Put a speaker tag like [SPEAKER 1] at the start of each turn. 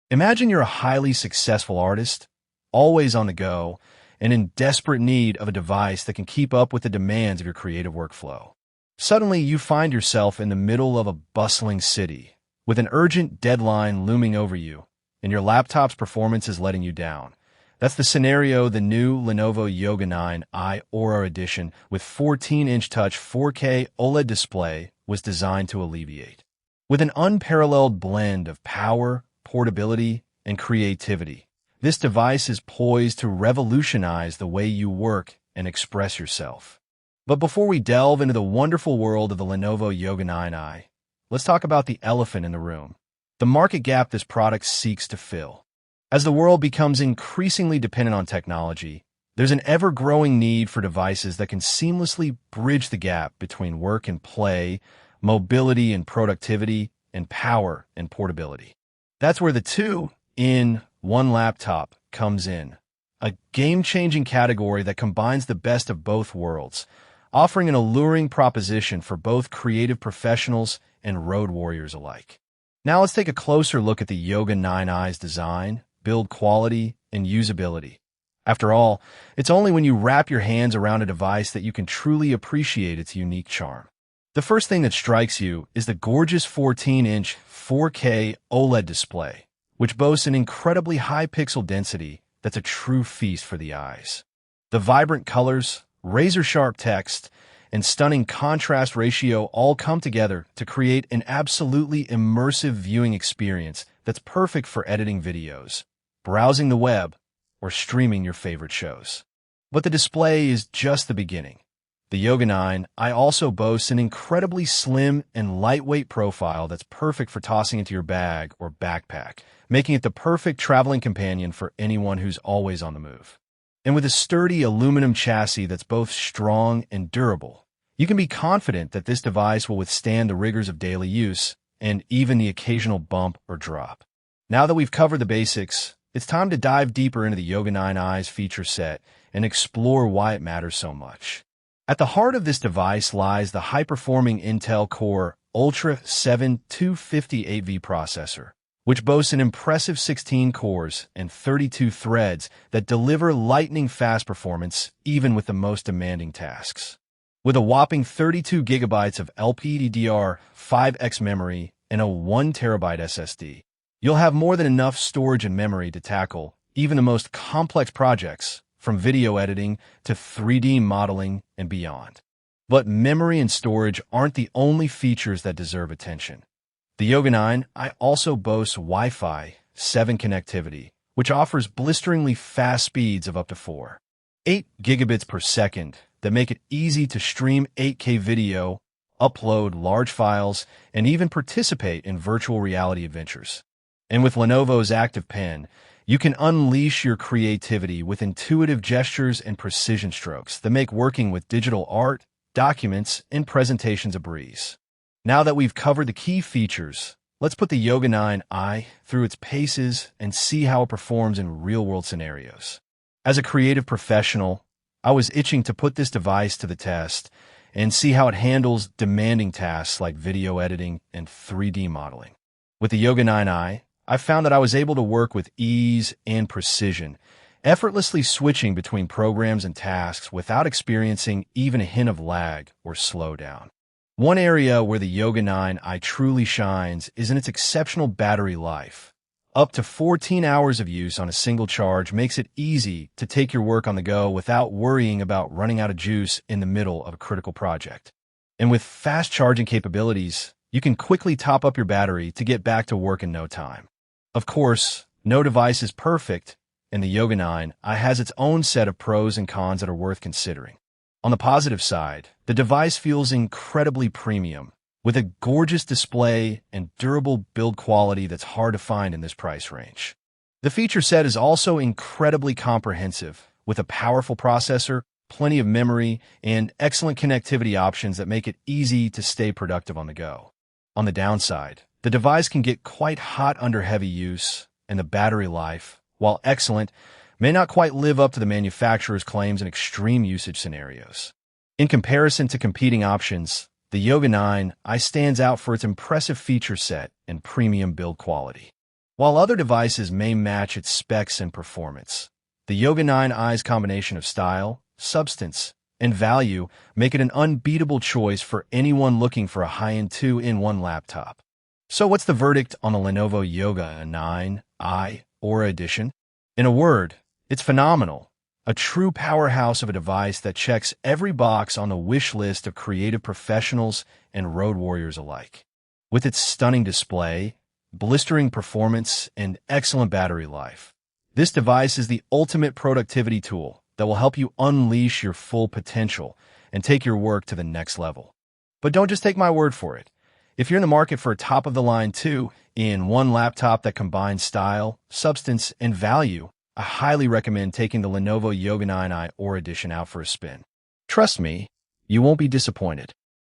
[SPEAKER 1] Imagine you're a highly successful artist, always on the go, and in desperate need of a device that can keep up with the demands of your creative workflow. Suddenly, you find yourself in the middle of a bustling city, with an urgent deadline looming over you, and your laptop's performance is letting you down. That's the scenario the new Lenovo Yoga 9i Aura Edition with 14-inch touch 4K OLED display was designed to alleviate. With an unparalleled blend of power, portability, and creativity, this device is poised to revolutionize the way you work and express yourself. But before we delve into the wonderful world of the Lenovo Yoga 9i, let's talk about the elephant in the room, the market gap this product seeks to fill. As the world becomes increasingly dependent on technology, there's an ever-growing need for devices that can seamlessly bridge the gap between work and play, mobility and productivity, and power and portability. That's where the two-in-one laptop comes in, a game-changing category that combines the best of both worlds, offering an alluring proposition for both creative professionals and road warriors alike. Now let's take a closer look at the Yoga 9i's design, build quality, and usability. After all, it's only when you wrap your hands around a device that you can truly appreciate its unique charm. The first thing that strikes you is the gorgeous 14-inch 4K OLED display, which boasts an incredibly high pixel density that's a true feast for the eyes. The vibrant colors, razor-sharp text, and stunning contrast ratio all come together to create an absolutely immersive viewing experience that's perfect for editing videos, browsing the web, or streaming your favorite shows. But the display is just the beginning. The Yoga 9i also boasts an incredibly slim and lightweight profile that's perfect for tossing into your bag or backpack, making it the perfect traveling companion for anyone who's always on the move. And with a sturdy aluminum chassis that's both strong and durable, you can be confident that this device will withstand the rigors of daily use and even the occasional bump or drop. Now that we've covered the basics, it's time to dive deeper into the Yoga 9i's feature set and explore why it matters so much. At the heart of this device lies the high-performing Intel Core Ultra 7 258V processor, which boasts an impressive 16 cores and 32 threads that deliver lightning-fast performance even with the most demanding tasks. With a whopping 32 gigabytes of LPDDR5X memory and a 1TB SSD, you'll have more than enough storage and memory to tackle even the most complex projects, from video editing to 3D modeling and beyond. But memory and storage aren't the only features that deserve attention. The Yoga 9i also boasts Wi-Fi 7 connectivity, which offers blisteringly fast speeds of up to 4.8 gigabits per second that make it easy to stream 8K video, upload large files, and even participate in virtual reality adventures. And with Lenovo's Active Pen, you can unleash your creativity with intuitive gestures and precision strokes that make working with digital art, documents, and presentations a breeze. Now that we've covered the key features, let's put the Yoga 9i through its paces and see how it performs in real-world scenarios. As a creative professional, I was itching to put this device to the test and see how it handles demanding tasks like video editing and 3D modeling. With the Yoga 9i, I found that I was able to work with ease and precision, effortlessly switching between programs and tasks without experiencing even a hint of lag or slowdown. One area where the Yoga 9i truly shines is in its exceptional battery life. Up to 14 hours of use on a single charge makes it easy to take your work on the go without worrying about running out of juice in the middle of a critical project. And with fast charging capabilities, you can quickly top up your battery to get back to work in no time. Of course, no device is perfect, and the Yoga 9i has its own set of pros and cons that are worth considering. On the positive side, the device feels incredibly premium, with a gorgeous display and durable build quality that's hard to find in this price range. The feature set is also incredibly comprehensive, with a powerful processor, plenty of memory, and excellent connectivity options that make it easy to stay productive on the go. On the downside, the device can get quite hot under heavy use, and the battery life, while excellent, may not quite live up to the manufacturer's claims in extreme usage scenarios. In comparison to competing options, the Yoga 9i stands out for its impressive feature set and premium build quality. While other devices may match its specs and performance, the Yoga 9i's combination of style, substance, and value make it an unbeatable choice for anyone looking for a high-end 2-in-1 laptop. So what's the verdict on the Lenovo Yoga 9i Aura Edition? In a word, it's phenomenal. A true powerhouse of a device that checks every box on the wish list of creative professionals and road warriors alike. With its stunning display, blistering performance, and excellent battery life, this device is the ultimate productivity tool that will help you unleash your full potential and take your work to the next level. But don't just take my word for it. If you're in the market for a top-of-the-line 2-in-1 laptop that combines style, substance, and value, I highly recommend taking the Lenovo Yoga 9i Aura Edition out for a spin. Trust me, you won't be disappointed.